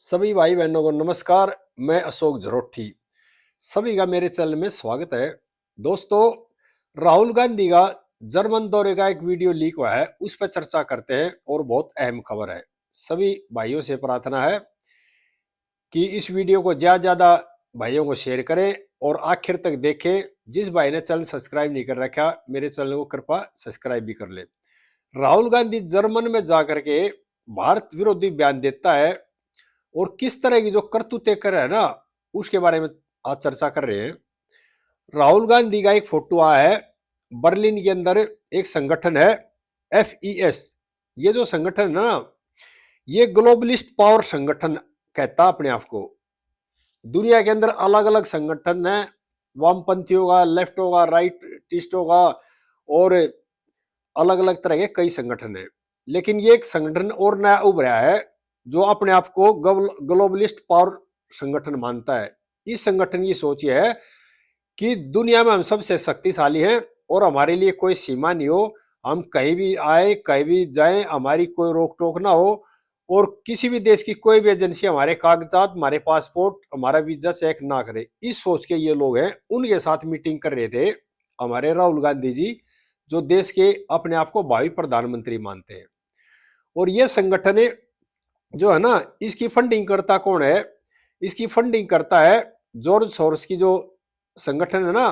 सभी भाई बहनों को नमस्कार। मैं अशोक जरोठी, सभी का मेरे चैनल में स्वागत है। दोस्तों, राहुल गांधी का जर्मन दौरे का एक वीडियो लीक हुआ है, उस पर चर्चा करते हैं और बहुत अहम खबर है। सभी भाइयों से प्रार्थना है कि इस वीडियो को ज्यादा ज्यादा भाइयों को शेयर करें और आखिर तक देखें। जिस भाई ने चैनल सब्सक्राइब नहीं कर रखा, मेरे चैनल को कृपया सब्सक्राइब भी कर ले। राहुल गांधी जर्मन में जाकर के भारत विरोधी बयान देता है और किस तरह की जो करतूतें कर रहा है ना, उसके बारे में आज चर्चा कर रहे हैं। राहुल गांधी का एक फोटो आया है। बर्लिन के अंदर एक संगठन है FES। ये जो संगठन है ना, ये ग्लोबलिस्ट पावर संगठन कहता अपने आप को। दुनिया के अंदर अलग अलग संगठन है, वामपंथियों का, लेफ्ट होगा, राइटिस्ट होगा और अलग अलग तरह के कई संगठन है। लेकिन ये एक संगठन और नया उभरा है जो अपने आप को ग्लोबलिस्ट पावर संगठन मानता है। इस संगठन की सोच यह है कि दुनिया में हम सबसे शक्तिशाली हैं और हमारे लिए कोई सीमा नहीं हो। हम कहीं भी आए, कहीं भी जाएं, हमारी कोई रोक टोक ना हो और किसी भी देश की कोई भी एजेंसी हमारे कागजात, हमारे पासपोर्ट, हमारा वीजा चेक ना करे। इस सोच के ये लोग हैं। उनके साथ मीटिंग कर रहे थे हमारे राहुल गांधी जी, जो देश के अपने आप को भावी प्रधानमंत्री मानते हैं। और ये संगठन जो है ना, इसकी फंडिंग करता कौन है? इसकी फंडिंग करता है जॉर्ज सोरोस की जो संगठन है ना,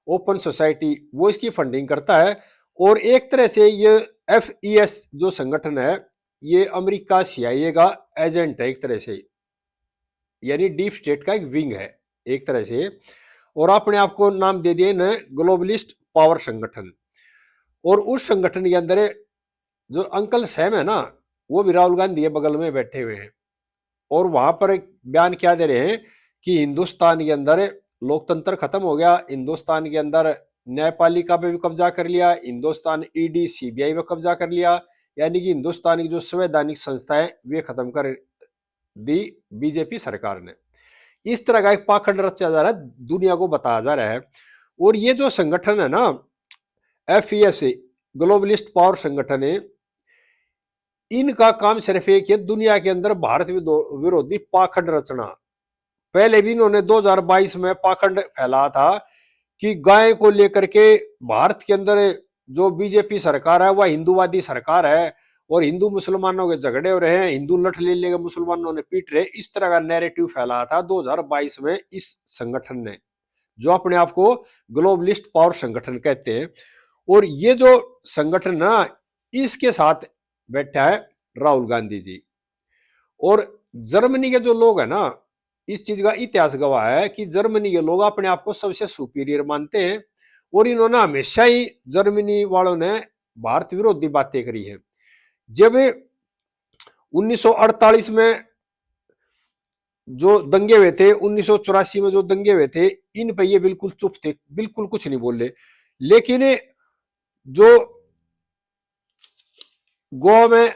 ओपन सोसाइटी, वो इसकी फंडिंग करता है। और एक तरह से ये FES जो संगठन है, ये अमेरिका CIA का एजेंट है एक तरह से, यानी डीप स्टेट का एक विंग है एक तरह से। और अपने आप को नाम दे दिए न ग्लोबलिस्ट पावर संगठन। और उस संगठन के अंदर जो अंकल सैम है ना, वो भी राहुल गांधी के बगल में बैठे हुए हैं। और वहां पर एक बयान क्या दे रहे हैं कि हिंदुस्तान के अंदर लोकतंत्र खत्म हो गया, हिंदुस्तान के अंदर न्यायपालिका पे भी कब्जा कर लिया, हिंदुस्तान ED CBI पे कब्जा कर लिया, यानी कि हिंदुस्तान की जो संवैधानिक संस्था है वे खत्म कर दी बीजेपी सरकार ने। इस तरह का एक पाखंड रचा जा रहा है, दुनिया को बताया जा रहा है। और ये जो संगठन है ना, FES ग्लोबलिस्ट पावर संगठन है, इनका काम सिर्फ एक है, दुनिया के अंदर भारत विरोधी पाखंड रचना। पहले भी इन्होंने 2022 में पाखंड फैलाया था कि गाय को लेकर के भारत के अंदर जो बीजेपी सरकार है वह हिंदूवादी सरकार है और हिंदू मुसलमानों के झगड़े हो रहे हैं, हिंदू लठ ले लेकर मुसलमानों ने पीट रहे। इस तरह का नैरेटिव फैलाया था 2022 में इस संगठन ने, जो अपने आप को ग्लोबलिस्ट पावर संगठन कहते हैं। और ये जो संगठन ना, इसके साथ बैठा है राहुल गांधी जी। और जर्मनी के जो लोग हैं ना, इस चीज का इतिहास गवाह है कि जर्मनी के लोग अपने आप को सबसे सुपीरियर मानते हैं। और इन्होंने हमेशा ही, जर्मनी वालों ने भारत विरोधी बातें करी है। जब 1948 में जो दंगे हुए थे, 1984 में जो दंगे हुए थे, इन पे ये बिल्कुल चुप थे, बिल्कुल कुछ नहीं बोले। लेकिन जो गोवा में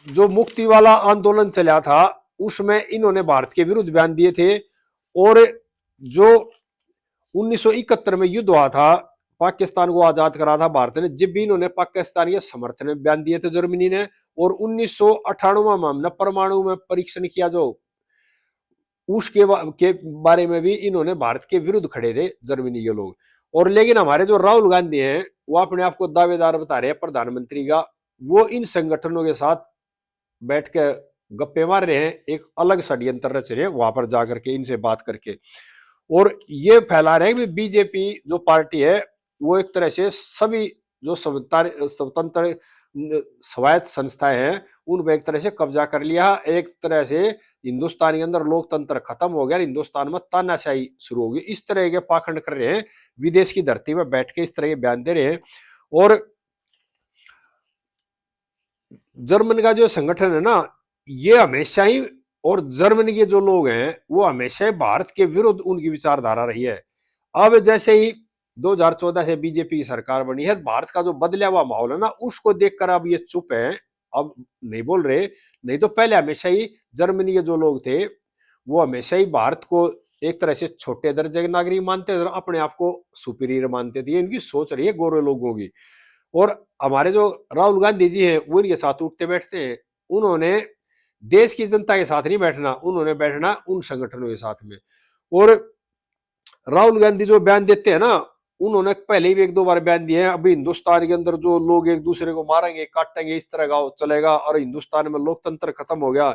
जो मुक्ति वाला आंदोलन चला था, उसमें इन्होंने भारत के विरुद्ध बयान दिए थे। और जो 1971 में युद्ध हुआ था, पाकिस्तान को आजाद करा था भारत ने, जब भी इन्होंने पाकिस्तान के समर्थन में बयान दिए थे जर्मनी ने। और 1998 में हमने परमाणु में परीक्षण किया जो, के बारे में भी इन्होंने भारत के विरुद्ध खड़े थे जर्मनी के लोग। और लेकिन हमारे जो राहुल गांधी हैं, वो अपने आप को दावेदार बता रहे हैं प्रधानमंत्री का। वो इन संगठनों के साथ बैठ के गप्पे मार रहे हैं, एक अलग षड्यंत्र रच रहे हैं वहां पर जाकर के, इनसे बात करके। और ये फैला रहे हैं कि बीजेपी जो पार्टी है, वो एक तरह से सभी जो स्वतंत्र स्वायत्त संस्थाएं हैं उन पर एक तरह से कब्जा कर लिया। एक तरह से हिंदुस्तान के अंदर लोकतंत्र खत्म हो गया, हिंदुस्तान में तानाशाही शुरू होगी। इस तरह के पाखंड कर रहे हैं, विदेश की धरती में बैठ के इस तरह के बयान दे रहे हैं। और जर्मन का जो संगठन है ना, ये हमेशा ही, और जर्मनी के जो लोग हैं वो हमेशा ही भारत के विरुद्ध उनकी विचारधारा रही है। अब जैसे ही 2014 से बीजेपी की सरकार बनी है, भारत का जो बदला हुआ माहौल है ना, उसको देखकर अब ये चुप है, अब नहीं बोल रहे। नहीं तो पहले हमेशा ही जर्मनी के जो लोग थे वो हमेशा ही भारत को एक तरह से छोटे दर्जे के नागरिक मानते थे, अपने आप को सुपीरियर मानते थे। इनकी सोच रही है गोरे लोगों की। और हमारे जो राहुल गांधी जी हैं वो इनके साथ उठते बैठते हैं। उन्होंने देश की जनता के साथ नहीं बैठना, उन्होंने बैठना उन संगठनों के साथ में। और राहुल गांधी जो बयान देते हैं ना, उन्होंने पहले भी एक दो बार बयान दिए हैं, अभी हिंदुस्तान के अंदर जो लोग एक दूसरे को मारेंगे काटेंगे इस तरह का चलेगा, और हिंदुस्तान में लोकतंत्र खत्म हो गया,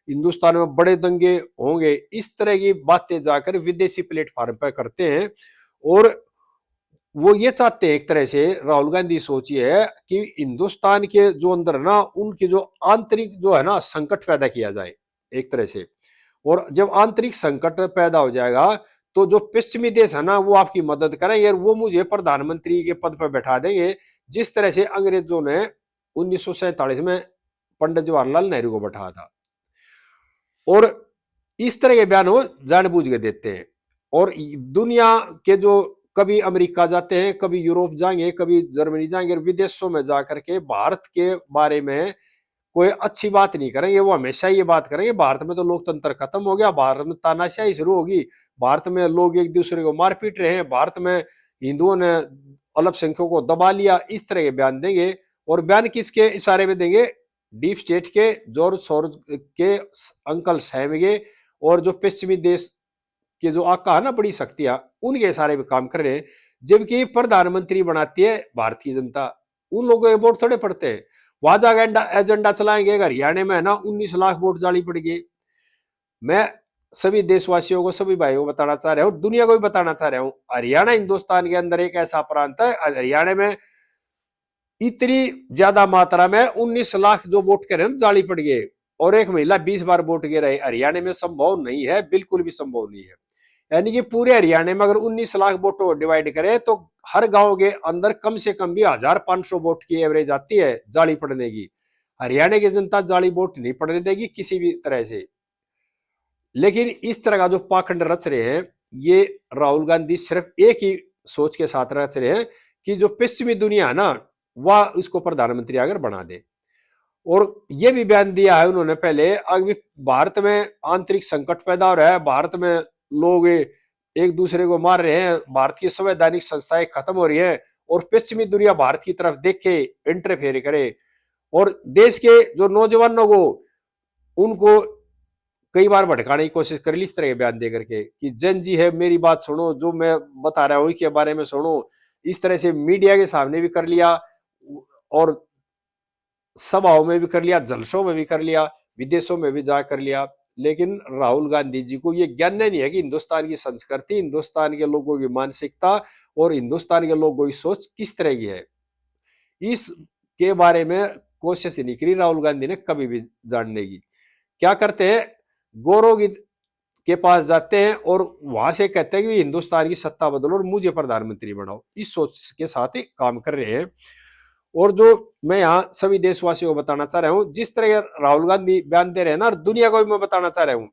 हिंदुस्तान में बड़े दंगे होंगे, इस तरह की बातें जाकर विदेशी प्लेटफॉर्म पर करते हैं। और वो ये चाहते हैं, एक तरह से राहुल गांधी सोची है कि हिंदुस्तान के जो अंदर ना उनकी जो आंतरिक जो है ना संकट पैदा किया जाए एक तरह से। और जब आंतरिक संकट पैदा हो जाएगा तो जो पश्चिमी देश है ना वो आपकी मदद करेंगे और वो मुझे प्रधानमंत्री के पद पर बैठा देंगे, जिस तरह से अंग्रेजों ने 1947 में पंडित जवाहरलाल नेहरू को बैठाया था। और इस तरह के बयान वो जानबूझ के देते हैं। और दुनिया के जो कभी अमेरिका जाते हैं, कभी यूरोप जाएंगे, कभी जर्मनी जाएंगे, और विदेशों में जाकर के भारत के बारे में कोई अच्छी बात नहीं करेंगे। वो हमेशा ये बात करेंगे भारत में तो लोकतंत्र खत्म हो गया, भारत में तानाशाही शुरू होगी, भारत में लोग एक दूसरे को मार पीट रहे हैं, भारत में हिंदुओं ने अल्पसंख्यकों को दबा लिया, इस तरह के बयान देंगे। और बयान किसके इशारे में देंगे? डीप स्टेट के, जॉर्ज सोरोस के अंकल सहमगे, और जो पश्चिमी देश के जो आका है ना बड़ी शक्तियां, उनके इशारे पे काम कर रहे हैं। जबकि प्रधानमंत्री बनाती है भारत की जनता, उन लोगों के वोट थोड़े पड़ते हैं। वहां जाकर एजेंडा चलाएंगे। हरियाणा में है ना 19 लाख वोट जाली पड़ गई। मैं सभी देशवासियों को, सभी भाइयों को बताना चाह रहा हूं, दुनिया को भी बताना चाह रहा हूं, हरियाणा हिंदुस्तान के अंदर एक ऐसा प्रांत है, हरियाणा में इतनी ज्यादा मात्रा में 19 लाख जो वोट के रहे जाली पड़ गए, और एक महिला 20 बार वोट गिर रही। हरियाणा में संभव नहीं है, बिल्कुल भी संभव नहीं है। यानी कि पूरे हरियाणा में अगर 19 लाख वोटों डिवाइड करें तो हर गांव के अंदर कम से कम भी 1500 वोट की एवरेज आती है जाली पड़ने की। हरियाणा की जनता जाली वोट नहीं पड़ने देगी किसी भी तरह से। लेकिन इस तरह का जो पाखंड रच रहे हैं, ये राहुल गांधी सिर्फ एक ही सोच के साथ रच रहे हैं कि जो पश्चिमी दुनिया है ना वह इसको प्रधानमंत्री अगर बना दे। और ये भी बयान दिया है उन्होंने पहले, अभी भारत में आंतरिक संकट पैदा हो रहा है, भारत में लोग एक दूसरे को मार रहे हैं, भारत की संवैधानिक संस्थाएं खत्म हो रही है, और पश्चिमी दुनिया भारत की तरफ देखे, इंटरफेयर करे, और देश के जो नौजवानों को उनको कई बार भटकाने की कोशिश कर ली इस तरह के बयान दे करके कि जन जी है मेरी बात सुनो, जो मैं बता रहा हूं के बारे में सुनो। इस तरह से मीडिया के सामने भी कर लिया, और सभाओं में भी कर लिया, जलसों में भी कर लिया, विदेशों में भी जा कर लिया। लेकिन राहुल गांधी जी को ये ज्ञान नहीं है कि हिंदुस्तान की संस्कृति, हिंदुस्तान के लोगों की मानसिकता और हिंदुस्तान के लोगों की सोच किस तरह की है। इस के बारे में कोशिश नहीं करी राहुल गांधी ने कभी भी जानने की। क्या करते हैं? गौरव के पास जाते हैं और वहां से कहते हैं कि हिंदुस्तान की सत्ता बदलो और मुझे प्रधानमंत्री बनाओ, इस सोच के साथ ही काम कर रहे हैं। और जो मैं यहाँ सभी देशवासियों को बताना चाह रहा हूं, जिस तरह राहुल गांधी बयान दे रहे हैं ना, और दुनिया को भी मैं बताना चाह रहा हूं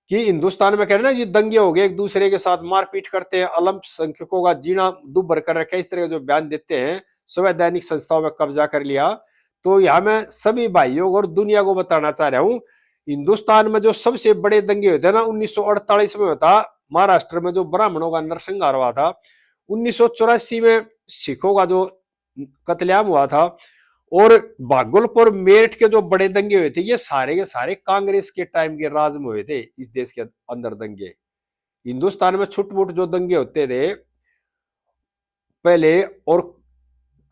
कि हिंदुस्तान में कह रहे हैं ना ये दंगे हो गए, एक दूसरे के साथ मारपीट करते हैं, अल्पसंख्यकों का जीना दुभर कर रखा है, इस तरह के जो बयान देते हैं, संवैधानिक संस्थाओं में कब्जा कर लिया। तो यहाँ मैं सभी भाइयों को और दुनिया को बताना चाह रहा हूँ, हिंदुस्तान में जो सबसे बड़े दंगे हुए थे ना 1948 में होता, महाराष्ट्र में जो ब्राह्मणों का नरसंहार हुआ था, 1984 में सिखों का जो कत्लेआम हुआ था, और भागलपुर मेरठ के जो बड़े दंगे हुए थे, ये सारे के सारे कांग्रेस के टाइम के राज में हुए थे। इस देश के अंदर दंगे, हिंदुस्तान में छुटपुट जो दंगे होते थे पहले, और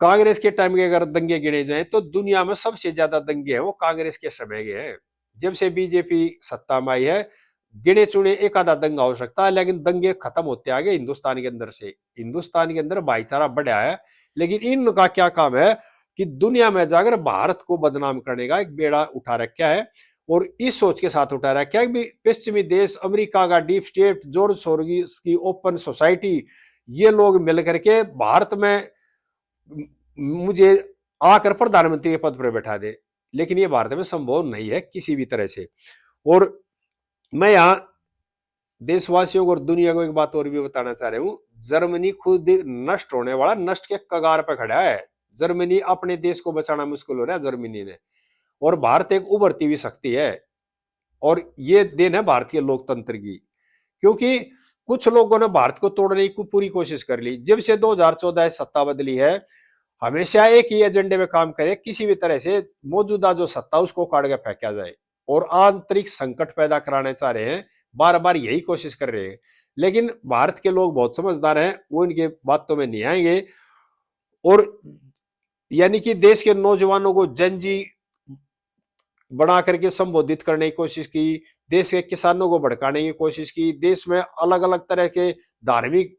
कांग्रेस के टाइम के अगर दंगे गिने जाए तो दुनिया में सबसे ज्यादा दंगे हैं वो कांग्रेस के समय के हैं। जब से बीजेपी सत्ता में आई है, गिने चुने एक आधा दंगा हो सकता है, लेकिन दंगे खत्म होते आ गए हिंदुस्तान के अंदर से। हिंदुस्तान के अंदर भाईचारा बढ़ा है, लेकिन इनका क्या काम है कि दुनिया में जाकर भारत को बदनाम करने का एक बेड़ा उठा रखा है। और इस सोच के साथ उठा रखा है कि पश्चिमी देश, अमेरिका का डीप स्टेट, जॉर्ज सोरोस की ओपन सोसाइटी, ये लोग मिलकर के भारत में मुझे आकर प्रधानमंत्री के पद पर बैठा दे। लेकिन ये भारत में संभव नहीं है किसी भी तरह से। और मैं यहाँ देशवासियों को और दुनिया को एक बात और भी बताना चाह रहा हूं, जर्मनी खुद नष्ट होने वाला, नष्ट के कगार पर खड़ा है। जर्मनी, अपने देश को बचाना मुश्किल हो रहा है जर्मनी ने, और भारत एक उभरती हुई शक्ति है। और ये देन है भारतीय लोकतंत्र की, क्योंकि कुछ लोगों ने भारत को तोड़ने की पूरी कोशिश कर ली। जब से 2014 सत्ता बदली है, हमेशा एक ही एजेंडे में काम करे, किसी भी तरह से मौजूदा जो सत्ता उसको काट के फेंका जाए, और आंतरिक संकट पैदा कराने चाह रहे हैं, बार बार यही कोशिश कर रहे हैं। लेकिन भारत के लोग बहुत समझदार हैं, वो इनके बातों में नहीं आएंगे, और यानी कि देश के नौजवानों को जनजी बना करके संबोधित करने की कोशिश की, देश के किसानों को भड़काने की कोशिश की, देश में अलग अलग तरह के धार्मिक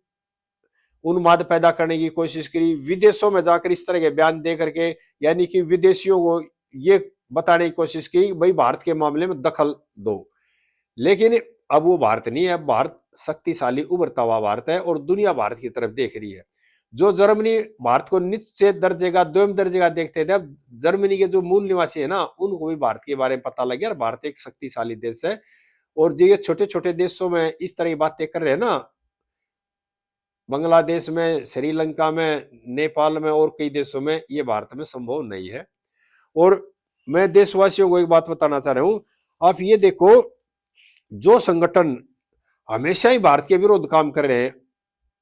उन्माद पैदा करने की कोशिश करी, विदेशों में जाकर इस तरह के बयान दे करके यानी कि विदेशियों को ये बताने की कोशिश की भाई भारत के मामले में दखल दो। लेकिन अब वो भारत नहीं है, भारत शक्तिशाली उभरता हुआ भारत है, और दुनिया भारत की तरफ देख रही है। जो जर्मनी भारत को नीचे दर्जे का, द्विम दर्जे का देखते थे, अब जर्मनी के जो मूल निवासी है ना, उनको भी भारत के बारे में पता लग गया, भारत एक शक्तिशाली देश है। और जो ये छोटे छोटे देशों में इस तरह की बातें कर रहे हैं ना, बांग्लादेश में, श्रीलंका में, नेपाल में और कई देशों में, ये भारत में संभव नहीं है। और मैं देशवासियों को एक बात बताना चाह रहा हूं, आप ये देखो, जो संगठन हमेशा ही भारत के विरुद्ध काम कर रहे हैं,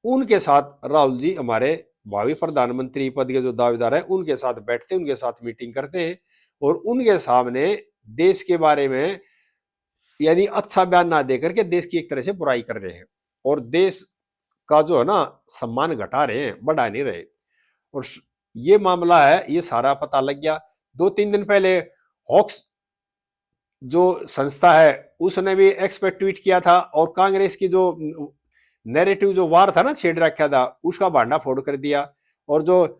उनके साथ राहुल जी, हमारे भावी प्रधानमंत्री पद के जो दावेदार हैं, उनके साथ बैठते हैं, उनके साथ मीटिंग करते हैं, और उनके सामने देश के बारे में यानी अच्छा बयान ना देकर के देश की एक तरह से बुराई कर रहे हैं, और देश का जो है ना सम्मान घटा रहे हैं, बढ़ा नहीं रहे। और ये मामला है, ये सारा पता लग गया। 2-3 दिन पहले हॉक्स जो संस्था है उसने भी एक्स पे ट्वीट किया था, और कांग्रेस की जो नैरेटिव जो वार था ना, छेड़ रखा था, उसका भांडा फोड़ कर दिया। और जो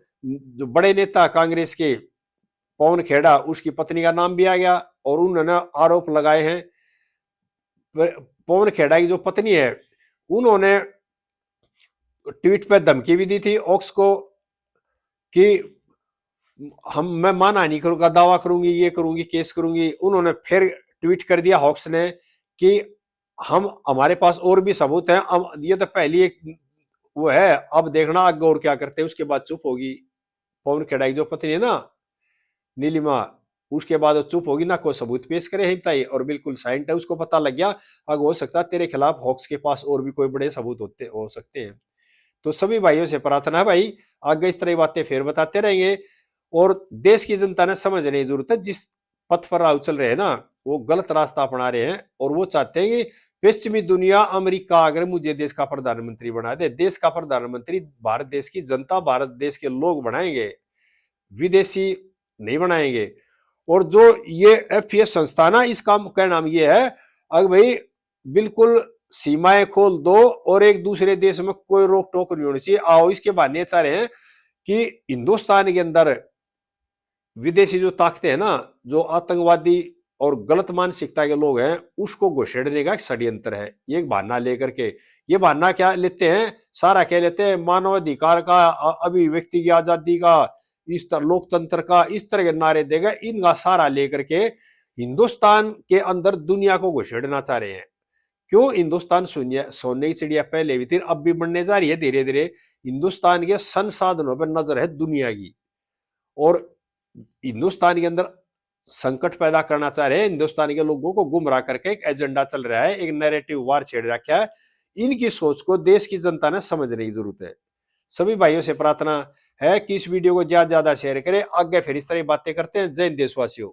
बड़े नेता कांग्रेस के पवन खेड़ा, उसकी पत्नी का नाम भी आ गया, और उन्होंने आरोप लगाए हैं। पवन खेड़ा की जो पत्नी है, उन्होंने ट्वीट पे धमकी भी दी थी ऑक्स को कि मैं मानहानि का दावा करूंगी, ये करूंगी, केस करूंगी। उन्होंने फिर ट्वीट कर दिया हॉक्स ने कि हमारे पास और भी सबूत हैं, ये तो पहली एक वो है, अब देखना आगे और क्या करते हैं। उसके बाद चुप होगी पवन खेड़ा की जो पत्नी है ना, नीलिमा, उसके बाद वो चुप होगी ना, कोई सबूत पेश करे ही बताइए, और बिल्कुल साइंट है, उसको पता लग गया अगर हो सकता है तेरे खिलाफ हॉक्स के पास और भी कोई बड़े सबूत होते हो सकते हैं। तो सभी भाइयों से प्रार्थना है भाई, आगे इस तरह की बातें फिर बताते रहेंगे, और देश की जनता ने समझने की जरूरत है, जिस पथ पर राह चल रहे हैं ना, वो गलत रास्ता अपना रहे हैं, और वो चाहते हैं कि पश्चिमी दुनिया, अमेरिका अगर मुझे देश का प्रधानमंत्री बना दे, देश का प्रधानमंत्री भारत देश की जनता, भारत देश के लोग बनाएंगे, विदेशी नहीं बनाएंगे। और जो ये एफपीएस संस्था ना, इसका का नाम ये है, अगर भाई बिल्कुल सीमाएं खोल दो, और एक दूसरे देश में कोई रोक टोक नहीं होनी चाहिए। आओ, इसके बहाने चाह रहे हैं कि हिंदुस्तान के अंदर विदेशी जो ताकतें हैं ना, जो आतंकवादी और गलत मानसिकता के लोग हैं, उसको घुसेड़ने का एक षड्यंत्र है। ये एक बहाना लेकर के, ये बहाना क्या लेते हैं, सारा क्या लेते हैं, मानवाधिकार का, अभिव्यक्ति की आजादी का, इस तरह लोकतंत्र का, इस तरह के नारे देगा, इनका सारा लेकर के हिंदुस्तान के अंदर दुनिया को घुसेड़ना चाह रहे हैं। क्यों? हिंदुस्तान सोने की चिड़िया पहले भी थी, अब भी बनने जा रही है धीरे धीरे। हिंदुस्तान के संसाधनों पर नजर है दुनिया की, और हिंदुस्तान के अंदर संकट पैदा करना चाह रहे हैं, हिंदुस्तान के लोगों को गुमराह करके एक एजेंडा चल रहा है, एक नैरेटिव वार छेड़ रखा है। इनकी सोच को देश की जनता ने समझने की जरूरत है। सभी भाइयों से प्रार्थना है कि इस वीडियो को ज्यादा से ज्यादा शेयर करें, आगे फिर इस तरह बातें करते हैं। जय हिंद देशवासियों।